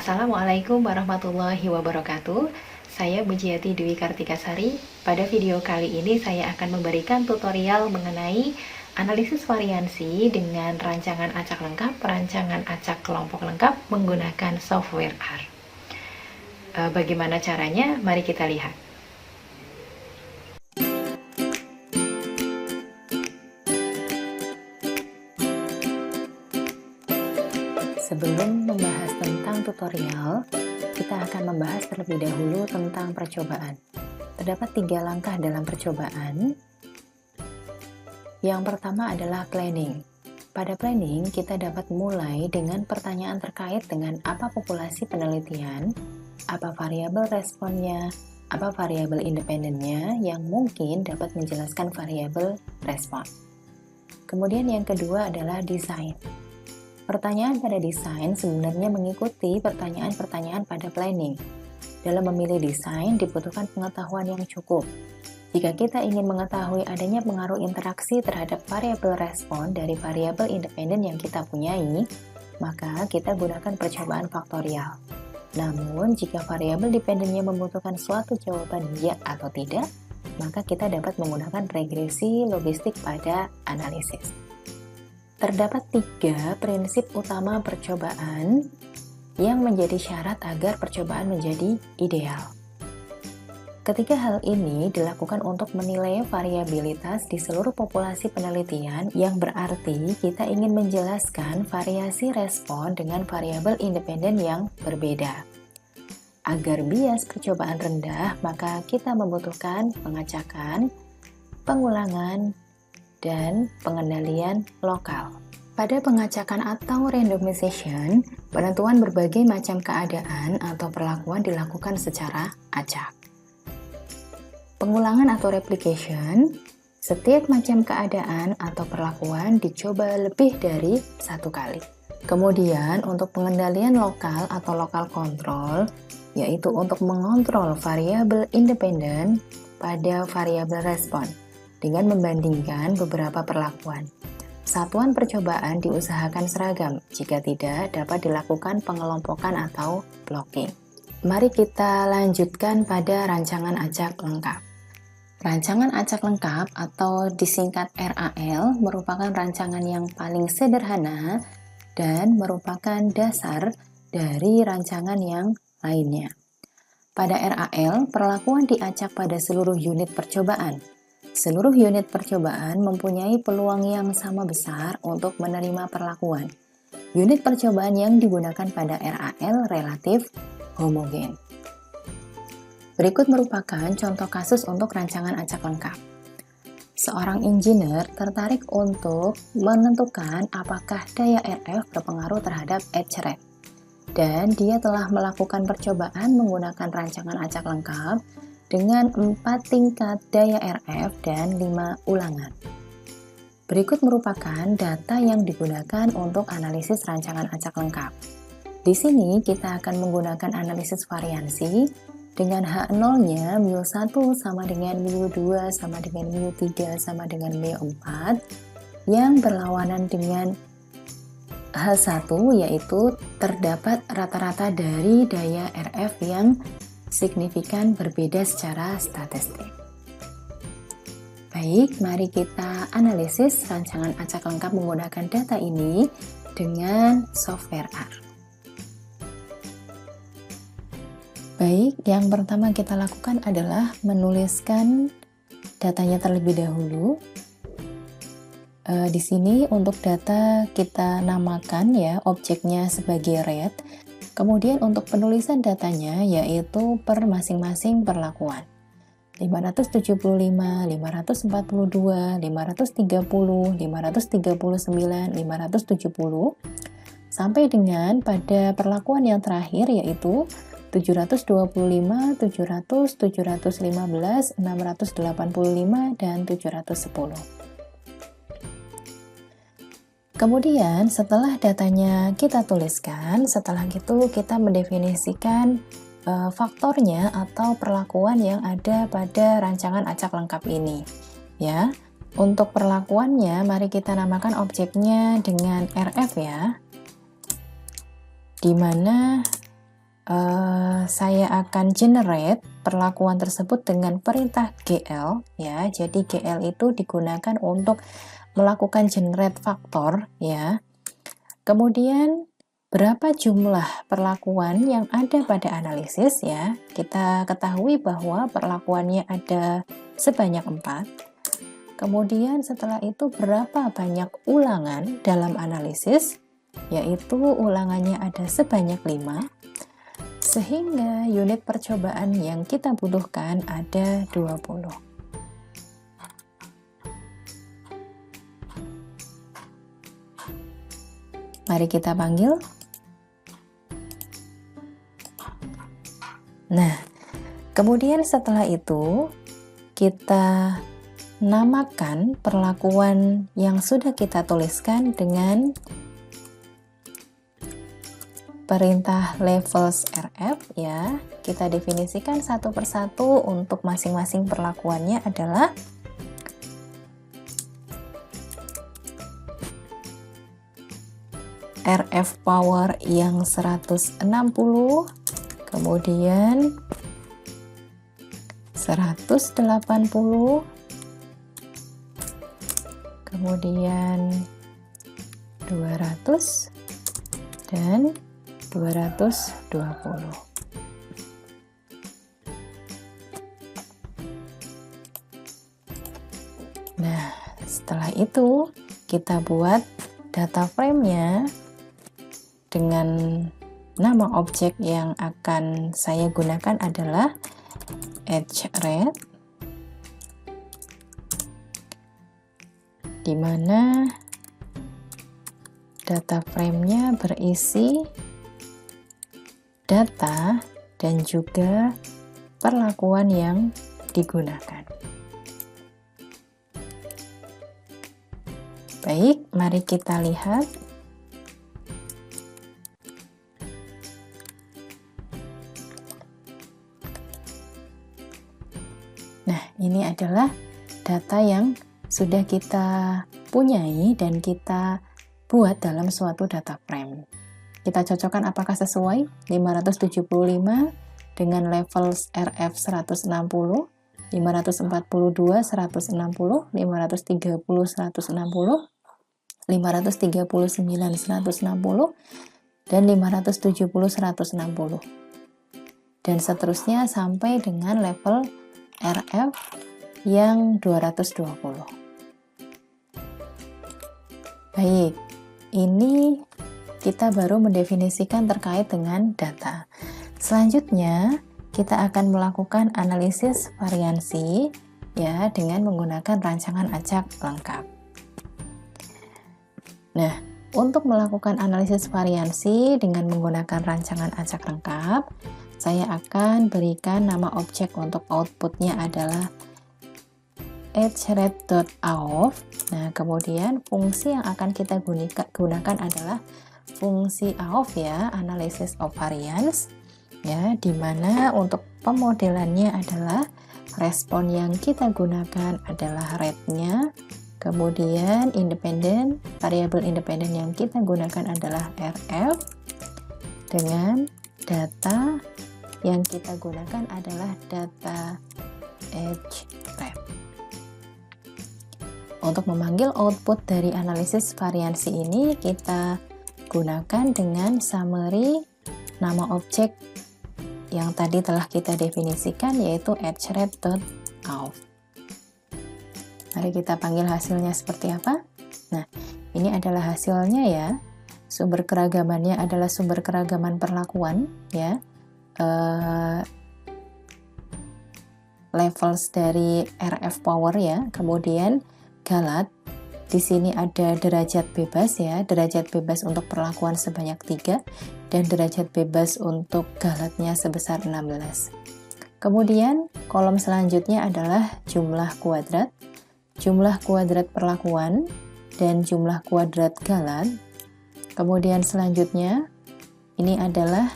Assalamualaikum warahmatullahi wabarakatuh. Saya Mujiati Dwi Kartikasari. Pada video kali ini saya akan memberikan tutorial mengenai analisis variansi dengan rancangan acak lengkap, rancangan acak kelompok lengkap menggunakan software R. Bagaimana caranya? Mari kita lihat. Sebelum membahas tentang tutorial, kita akan membahas terlebih dahulu tentang percobaan. Terdapat 3 langkah dalam percobaan. Yang pertama adalah planning. Pada planning, kita dapat mulai dengan pertanyaan terkait dengan apa populasi penelitian, apa variabel responnya, apa variabel independennya yang mungkin dapat menjelaskan variabel respon. Kemudian yang kedua adalah desain. Pertanyaan pada desain sebenarnya mengikuti pertanyaan-pertanyaan pada planning. Dalam memilih desain dibutuhkan pengetahuan yang cukup. Jika kita ingin mengetahui adanya pengaruh interaksi terhadap variabel respon dari variabel independen yang kita punyai, maka kita gunakan percobaan faktorial. Namun, jika variabel dependennya membutuhkan suatu jawaban ya atau tidak, maka kita dapat menggunakan regresi logistik pada analisis. Terdapat 3 prinsip utama percobaan yang menjadi syarat agar percobaan menjadi ideal. Ketiga hal ini dilakukan untuk menilai variabilitas di seluruh populasi penelitian, yang berarti kita ingin menjelaskan variasi respon dengan variabel independen yang berbeda. Agar bias percobaan rendah, maka kita membutuhkan pengacakan, pengulangan, dan pengendalian lokal. Pada pengacakan atau randomization, penentuan berbagai macam keadaan atau perlakuan dilakukan secara acak. Pengulangan atau replication, setiap macam keadaan atau perlakuan dicoba lebih dari 1 kali. Kemudian untuk pengendalian lokal atau lokal control, yaitu untuk mengontrol variabel independen pada variabel respon dengan membandingkan beberapa perlakuan. Satuan percobaan diusahakan seragam, jika tidak dapat dilakukan pengelompokan atau blocking. Mari kita lanjutkan pada rancangan acak lengkap. Rancangan acak lengkap atau disingkat RAL merupakan rancangan yang paling sederhana dan merupakan dasar dari rancangan yang lainnya. Pada RAL, perlakuan diacak pada seluruh unit percobaan. Seluruh unit percobaan mempunyai peluang yang sama besar untuk menerima perlakuan. Unit percobaan yang digunakan pada RAL relatif homogen. Berikut merupakan contoh kasus untuk rancangan acak lengkap. Seorang engineer tertarik untuk menentukan apakah daya RF berpengaruh terhadap edge rate, dan dia telah melakukan percobaan menggunakan rancangan acak lengkap dengan 4 tingkat daya RF dan 5 ulangan. Berikut merupakan data yang digunakan untuk analisis rancangan acak lengkap. Di sini kita akan menggunakan analisis variansi dengan H0-nya mu1 sama dengan mu2 sama dengan mu3 sama dengan mu4 yang berlawanan dengan H1, yaitu terdapat rata-rata dari daya RF yang signifikan berbeda secara statistik. Baik, mari kita analisis rancangan acak lengkap menggunakan data ini dengan software R. Baik, yang pertama kita lakukan adalah menuliskan datanya terlebih dahulu. Di sini untuk data kita namakan ya objeknya sebagai rate. Kemudian untuk penulisan datanya yaitu per masing-masing perlakuan. 575, 542, 530, 539, 570 sampai dengan pada perlakuan yang terakhir yaitu 725, 700, 715, 685, dan 710. Kemudian setelah datanya kita tuliskan, setelah itu kita mendefinisikan faktornya atau perlakuan yang ada pada rancangan acak lengkap ini. Ya, untuk perlakuannya mari kita namakan objeknya dengan RF ya. Di mana saya akan generate perlakuan tersebut dengan perintah GL ya. Jadi GL itu digunakan untuk melakukan generate faktor ya. Kemudian berapa jumlah perlakuan yang ada pada analisis ya. Kita ketahui bahwa perlakuannya ada sebanyak 4. Kemudian setelah itu berapa banyak ulangan dalam analisis, yaitu ulangannya ada sebanyak 5. Sehingga unit percobaan yang kita butuhkan ada 20. Mari kita panggil. Nah, kemudian setelah itu kita namakan perlakuan yang sudah kita tuliskan dengan perintah levels RF ya. Kita definisikan satu persatu untuk masing-masing perlakuannya adalah RF power yang 160, kemudian 180, kemudian 200 dan 220. Nah, setelah itu kita buat data frame-nya dengan nama objek yang akan saya gunakan adalah edge rate, di mana data frame-nya berisi data dan juga perlakuan yang digunakan. Baik, mari kita lihat. Nah, ini adalah data yang sudah kita punyai dan kita buat dalam suatu data frame. Kita cocokkan apakah sesuai 575 dengan levels RF 160, 542 160, 530 160, 539 160, dan 570 160. Dan seterusnya sampai dengan level RF yang 220. Baik, ini kita baru mendefinisikan terkait dengan data. Selanjutnya, kita akan melakukan analisis variansi ya dengan menggunakan rancangan acak lengkap. Nah, untuk melakukan analisis variansi dengan menggunakan rancangan acak lengkap, saya akan berikan nama objek untuk outputnya adalah edgerate.auth. Nah, kemudian fungsi yang akan kita gunakan adalah fungsi AOV ya, analysis of variance ya, dimana untuk pemodelannya adalah respon yang kita gunakan adalah rate-nya, kemudian independen, variabel independen yang kita gunakan adalah RF, dengan data yang kita gunakan adalah data edge rate. Untuk memanggil output dari analisis variansi ini, kita gunakan dengan summary nama objek yang tadi telah kita definisikan, yaitu edgerate.auth. Mari kita panggil hasilnya seperti apa. Nah, ini adalah hasilnya ya. Sumber keragamannya adalah sumber keragaman perlakuan ya. Levels dari RF power ya. Kemudian galat. Di sini ada derajat bebas ya, derajat bebas untuk perlakuan sebanyak 3 dan derajat bebas untuk galatnya sebesar 16. Kemudian kolom selanjutnya adalah jumlah kuadrat perlakuan dan jumlah kuadrat galat. Kemudian selanjutnya ini adalah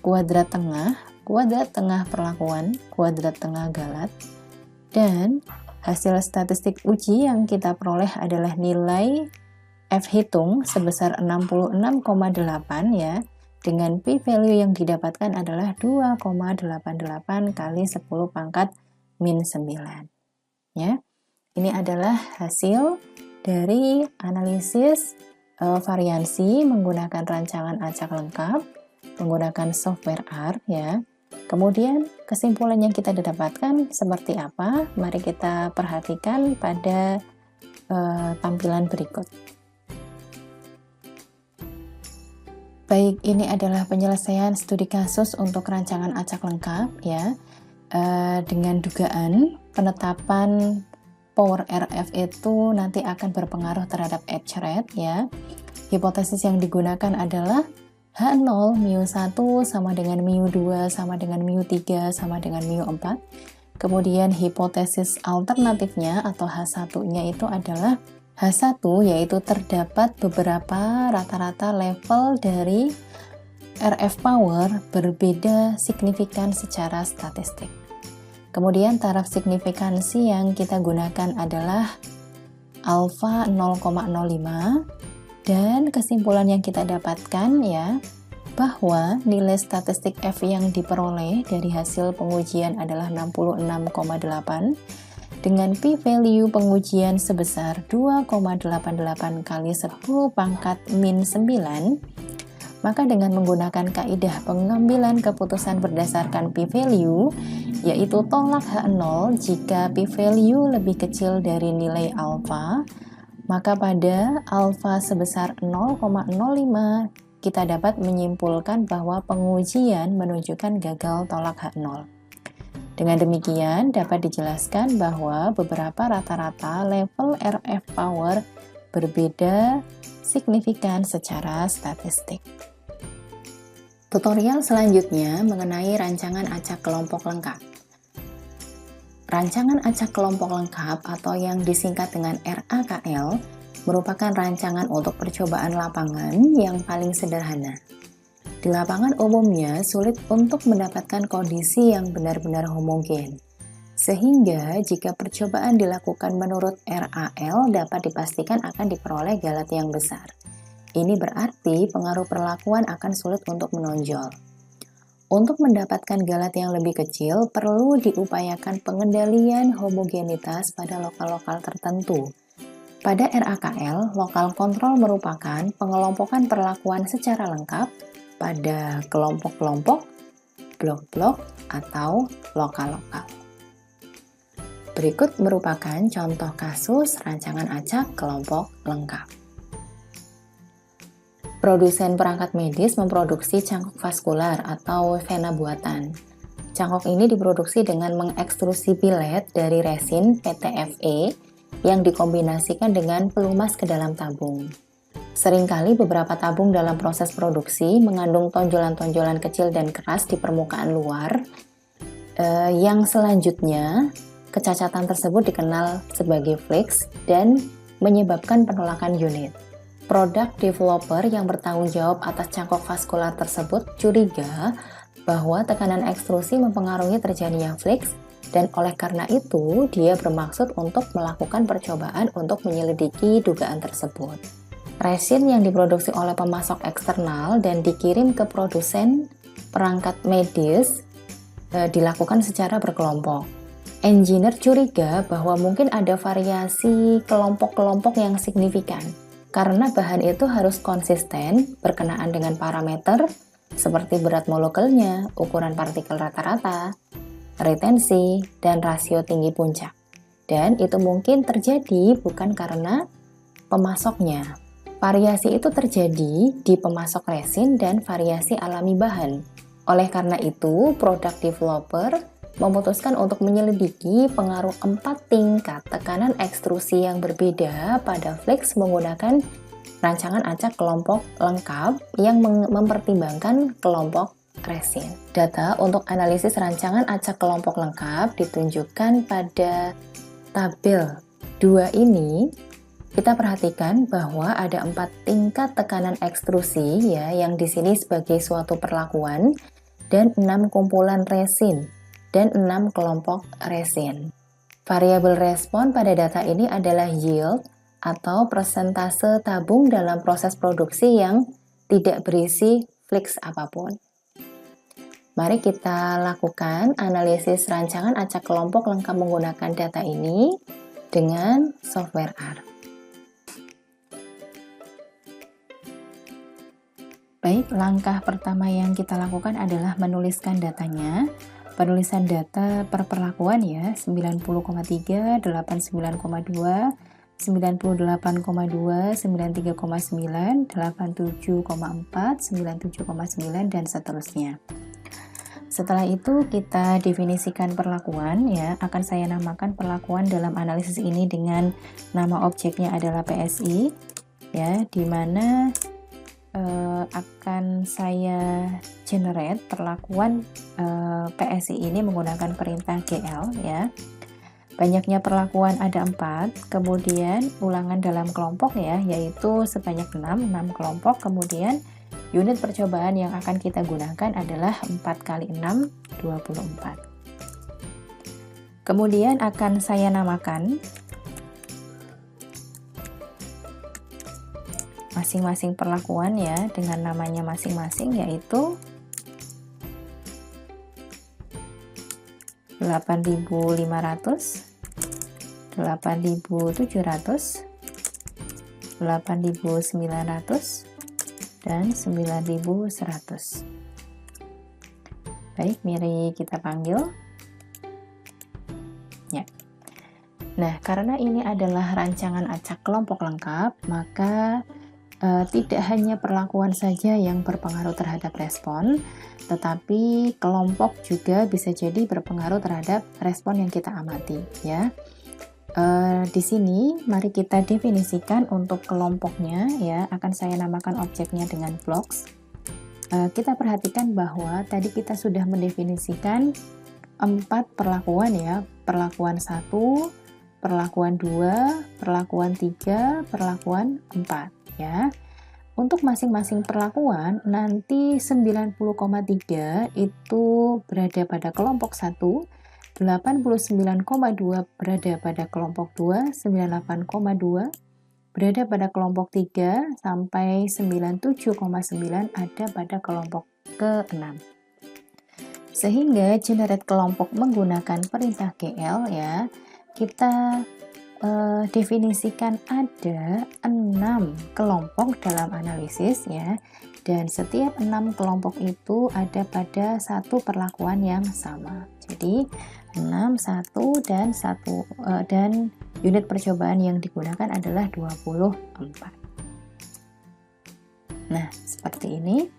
kuadrat tengah perlakuan, kuadrat tengah galat, dan hasil statistik uji yang kita peroleh adalah nilai F hitung sebesar 66,8 ya. dengan p-value yang didapatkan adalah 2,88 kali 10 pangkat min 9. Ya, ini adalah hasil dari analisis variansi menggunakan rancangan acak lengkap, menggunakan software R ya. Kemudian kesimpulan yang kita dapatkan seperti apa? Mari kita perhatikan pada tampilan berikut. Baik, ini adalah penyelesaian studi kasus untuk rancangan acak lengkap ya, dengan dugaan penetapan power RF itu nanti akan berpengaruh terhadap edge rate ya. Hipotesis yang digunakan adalah H0 μ1 sama dengan μ2 sama dengan μ3 sama dengan μ4. Kemudian hipotesis alternatifnya atau H1-nya itu adalah H1, yaitu terdapat beberapa rata-rata level dari RF power berbeda signifikan secara statistik. Kemudian taraf signifikansi yang kita gunakan adalah alfa 0,05. Dan kesimpulan yang kita dapatkan ya, bahwa nilai statistik F yang diperoleh dari hasil pengujian adalah 66,8 dengan p-value pengujian sebesar 2,88 kali 10 pangkat min 9. Maka dengan menggunakan kaidah pengambilan keputusan berdasarkan p-value, yaitu tolak H0 jika p-value lebih kecil dari nilai alfa, maka pada alfa sebesar 0,05 kita dapat menyimpulkan bahwa pengujian menunjukkan gagal tolak H0. Dengan demikian dapat dijelaskan bahwa beberapa rata-rata level RF power berbeda signifikan secara statistik. Tutorial selanjutnya mengenai rancangan acak kelompok lengkap. Rancangan acak kelompok lengkap atau yang disingkat dengan RAKL merupakan rancangan untuk percobaan lapangan yang paling sederhana. Di lapangan umumnya sulit untuk mendapatkan kondisi yang benar-benar homogen. Sehingga jika percobaan dilakukan menurut RAL dapat dipastikan akan diperoleh galat yang besar. Ini berarti pengaruh perlakuan akan sulit untuk menonjol. Untuk mendapatkan galat yang lebih kecil, perlu diupayakan pengendalian homogenitas pada lokal-lokal tertentu. Pada RAKL, lokal kontrol merupakan pengelompokan perlakuan secara lengkap pada kelompok-kelompok, blok-blok, atau lokal-lokal. Berikut merupakan contoh kasus rancangan acak kelompok lengkap. Produsen perangkat medis memproduksi cangkok vaskular atau vena buatan. Cangkok ini diproduksi dengan mengekstrusi bilet dari resin PTFE yang dikombinasikan dengan pelumas ke dalam tabung. Seringkali beberapa tabung dalam proses produksi mengandung tonjolan-tonjolan kecil dan keras di permukaan luar, yang selanjutnya kecacatan tersebut dikenal sebagai flakes dan menyebabkan penolakan unit. Produk developer yang bertanggung jawab atas cangkok vaskular tersebut curiga bahwa tekanan ekstrusi mempengaruhi terjadinya flakes dan oleh karena itu dia bermaksud untuk melakukan percobaan untuk menyelidiki dugaan tersebut. Resin yang diproduksi oleh pemasok eksternal dan dikirim ke produsen perangkat medis dilakukan secara berkelompok. Engineer curiga bahwa mungkin ada variasi kelompok-kelompok yang signifikan. Karena bahan itu harus konsisten berkenaan dengan parameter seperti berat molekulnya, ukuran partikel rata-rata, retensi, dan rasio tinggi puncak. Dan itu mungkin terjadi bukan karena pemasoknya. Variasi itu terjadi di pemasok resin dan variasi alami bahan. Oleh karena itu, produk developer memutuskan untuk menyelidiki pengaruh 4 tingkat tekanan ekstrusi yang berbeda pada flakes menggunakan rancangan acak kelompok lengkap yang mempertimbangkan kelompok resin. Data untuk analisis rancangan acak kelompok lengkap ditunjukkan pada tabel 2 ini. Kita perhatikan bahwa ada 4 tingkat tekanan ekstrusi ya, yang di sini sebagai suatu perlakuan dan 6 kumpulan resin dan 6 kelompok resin. Variabel respon pada data ini adalah yield atau persentase tabung dalam proses produksi yang tidak berisi fix apapun. Mari kita lakukan analisis rancangan acak kelompok lengkap menggunakan data ini dengan software R. Baik, langkah pertama yang kita lakukan adalah menuliskan datanya. Penulisan data per perlakuan ya, 90,3, 89,2, 98,2, 93,9, 87,4, 97,9, dan seterusnya. Setelah itu kita definisikan perlakuan ya, akan saya namakan perlakuan dalam analisis ini dengan nama objeknya adalah PSI ya, di mana akan saya generate perlakuan PSI ini menggunakan perintah GL ya. Banyaknya perlakuan ada 4, kemudian ulangan dalam kelompok ya, yaitu sebanyak 6 kelompok, kemudian unit percobaan yang akan kita gunakan adalah 4 kali 6, 24. Kemudian akan saya namakan masing-masing perlakuan ya dengan namanya masing-masing, yaitu 8500, 8700, 8900, dan 9100. Baik, mari kita panggil ya. Nah, karena ini adalah rancangan acak kelompok lengkap, maka tidak hanya perlakuan saja yang berpengaruh terhadap respon, tetapi kelompok juga bisa jadi berpengaruh terhadap respon yang kita amati ya. Di sini mari kita definisikan untuk kelompoknya ya, akan saya namakan objeknya dengan blocks. Kita perhatikan bahwa tadi kita sudah mendefinisikan 4 perlakuan ya, perlakuan 1, perlakuan 2, perlakuan 3, perlakuan 4 ya. Untuk masing-masing perlakuan nanti 90,3 itu berada pada kelompok 1, 89,2 berada pada kelompok 2, 98,2 berada pada kelompok 3, sampai 97,9 ada pada kelompok ke-6. Sehingga generate kelompok menggunakan perintah GL ya, kita definisikan ada 6 kelompok dalam analisis ya, dan setiap 6 kelompok itu ada pada satu perlakuan yang sama. Jadi 6, 1, dan 1 dan unit percobaan yang digunakan adalah 24. Nah, seperti ini.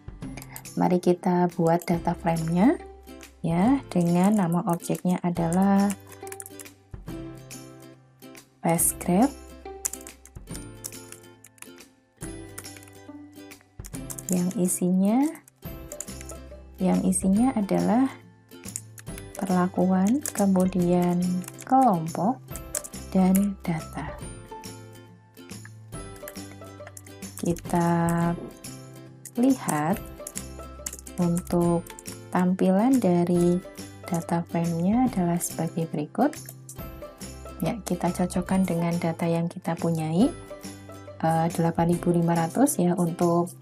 Mari kita buat data frame-nya ya, dengan nama objeknya adalah PassGraph yang isinya adalah perlakuan, kemudian kelompok, dan data. Kita lihat untuk tampilan dari data frame-nya adalah sebagai berikut. Ya, kita cocokkan dengan data yang kita punyai, 8500 ya untuk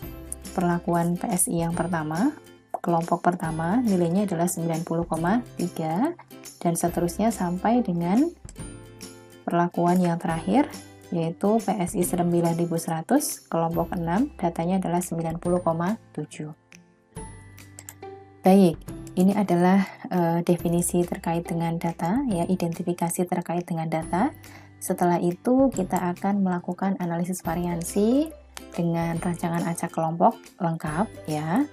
perlakuan PSI yang pertama, kelompok pertama nilainya adalah 90,3 dan seterusnya sampai dengan perlakuan yang terakhir yaitu PSI 9100 kelompok 6, datanya adalah 90,7. Baik, ini adalah definisi terkait dengan data ya, identifikasi terkait dengan data. Setelah itu kita akan melakukan analisis variansi dengan rancangan acak kelompok lengkap ya.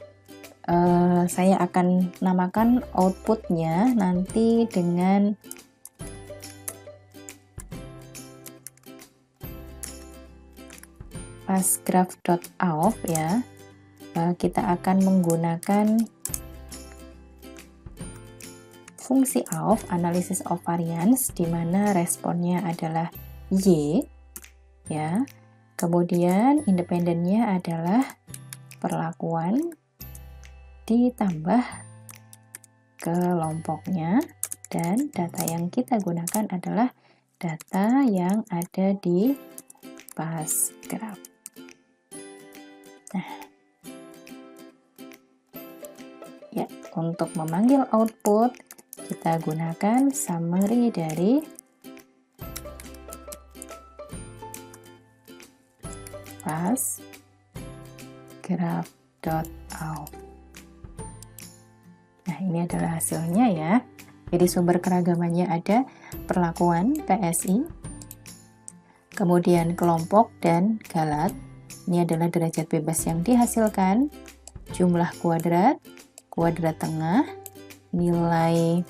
Saya akan namakan outputnya nanti dengan passgraph.auth ya. Kita akan menggunakan fungsi auth, analysis of variance, di mana responnya adalah Y ya. Kemudian independennya adalah perlakuan ditambah kelompoknya, dan data yang kita gunakan adalah data yang ada di PassGraph. Nah, untuk memanggil output, kita gunakan summary dari fast graph.out. Nah, ini adalah hasilnya ya. Jadi sumber keragamannya ada perlakuan PSI, kemudian kelompok dan galat. Ini adalah derajat bebas yang dihasilkan, jumlah kuadrat, kuadrat tengah, nilai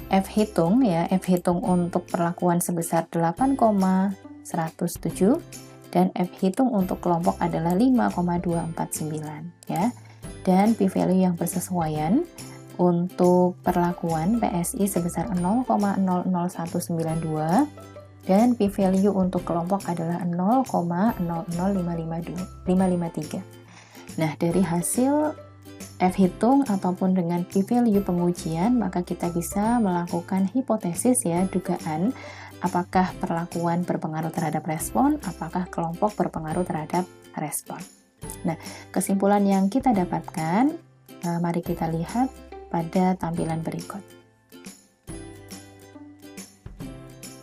F hitung ya, F hitung untuk perlakuan sebesar 8,107 dan F hitung untuk kelompok adalah 5,249 ya. Dan p-value yang bersesuaian untuk perlakuan PSI sebesar 0,00192 dan p-value untuk kelompok adalah 0,00553. Nah, dari hasil F hitung ataupun dengan p-value pengujian, maka kita bisa melakukan hipotesis ya, dugaan apakah perlakuan berpengaruh terhadap respon, apakah kelompok berpengaruh terhadap respon. Nah, kesimpulan yang kita dapatkan, mari kita lihat pada tampilan berikut.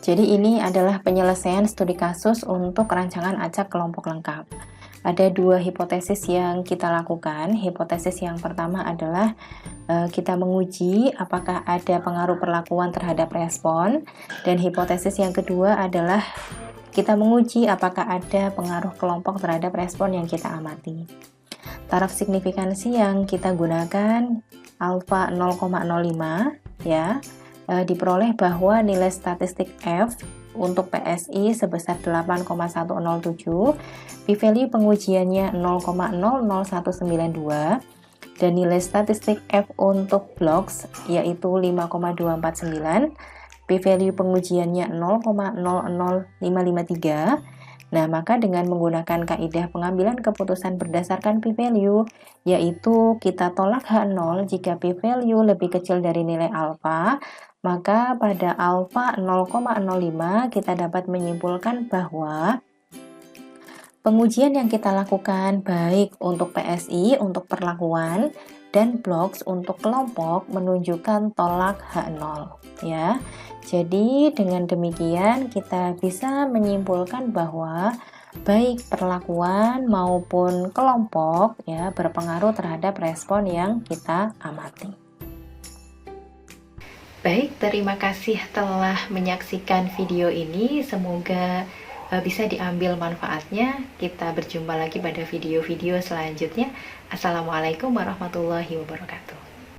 Jadi ini adalah penyelesaian studi kasus untuk rancangan acak kelompok lengkap. Ada dua hipotesis yang kita lakukan. Hipotesis yang pertama adalah kita menguji apakah ada pengaruh perlakuan terhadap respon, dan hipotesis yang kedua adalah kita menguji apakah ada pengaruh kelompok terhadap respon yang kita amati. Taraf signifikansi yang kita gunakan alfa 0,05 ya, diperoleh bahwa nilai statistik F untuk PSI sebesar 8,107, p-value pengujiannya 0,00192, dan nilai statistik F untuk blocks yaitu 5,249, p-value pengujiannya 0,00553. Nah, maka dengan menggunakan kaidah pengambilan keputusan berdasarkan p-value, yaitu kita tolak H0 jika p-value lebih kecil dari nilai alfa, maka pada alfa 0,05 kita dapat menyimpulkan bahwa pengujian yang kita lakukan baik untuk PSI, untuk perlakuan, dan blocks untuk kelompok menunjukkan tolak H0 ya. Jadi dengan demikian kita bisa menyimpulkan bahwa baik perlakuan maupun kelompok ya berpengaruh terhadap respon yang kita amati. Baik, terima kasih telah menyaksikan video ini. Semoga bisa diambil manfaatnya. Kita berjumpa lagi pada video-video selanjutnya. Assalamualaikum warahmatullahi wabarakatuh.